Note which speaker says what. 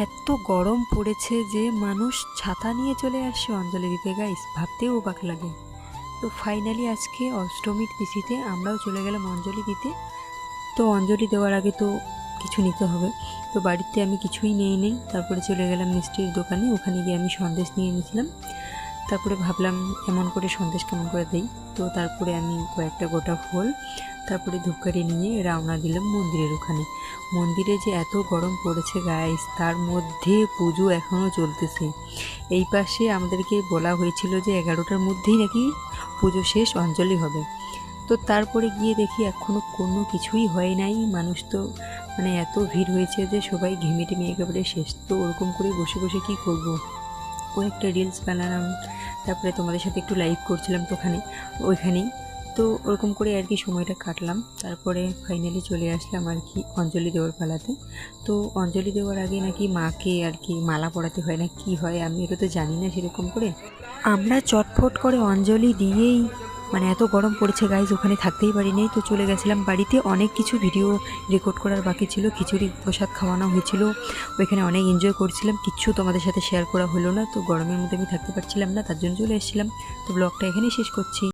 Speaker 1: এত গরম পড়েছে যে মানুষ ছাতা নিয়ে চলে আসছে অঞ্জলি দিতে, গাইস ভাবতেও অবাক লাগে। তো ফাইনালি আজকে অষ্টমীর তিথিতে আমরাও চলে গেলাম অঞ্জলি দিতে। তো অঞ্জলি দেওয়ার আগে তো কিছু নিতে হবে, তো বাড়িতে আমি কিছুই নেই। তারপরে চলে গেলাম মিষ্টির দোকানে, ওখানে গিয়ে আমি সন্দেশ নিয়ে নিয়েছিলাম। তারপরে ভাবলাম এমন করে সন্দেশ কেমন করে দেই। তো তারপরে আমি কয়েকটা গোটা ফল, তারপরে ধূপকাঠি নিয়ে রওনা দিলাম মন্দিরের ওখানে। মন্দিরে যে এত গরম পড়েছে গাইস, তার মধ্যে পুজো এখনও চলতেছে। এই পাশে আমাদেরকে বলা হয়েছিল যে 11টার মধ্যেই নাকি পুজো শেষ, অঞ্জলি হবে। তো তারপরে গিয়ে দেখি এখনও কোনো কিছুই হয় নাই। মানুষ তো মানে এত ভিড় হয়েছে যে সবাই ঘেমে টেমে একেবারে শেষ। তো ওরকম করে বসে বসে কী করব, কয়েকটা রিলস বানালাম, তারপরে তোমাদের সাথে একটু লাইভ করছিলাম তো ওইখানেই। তো ওরকম করে আর কি সময়টা কাটলাম। তারপরে ফাইনালি চলে আসলাম আর কি অঞ্জলি দেওয়ার পালাতে। তো অঞ্জলি দেওয়ার আগে নাকি মাকে আর কি মালা পরাতে হয় না কি হয়, আমি এটা তো জানি না সেরকম করে। আমরা চটফট করে অঞ্জলি দিয়েই মানে এত গরম পড়েছে গাইজ, ওখানে থাকতেই পারি নেই। তো চলে গেছিলাম বাড়িতে। অনেক কিছু ভিডিও রেকর্ড করার বাকি ছিল, খিচুড়ি প্রসাদ খাওয়ানো হয়েছিল, ওইখানে অনেক এনজয় করছিলাম। কিচ্ছু তোমাদের সাথে শেয়ার করা হলো না। তো গরমের মধ্যে আমি থাকতে পারছিলাম না, তার জন্য চলে এসেছিলাম। তো ব্লগটা এখানেই শেষ করছি।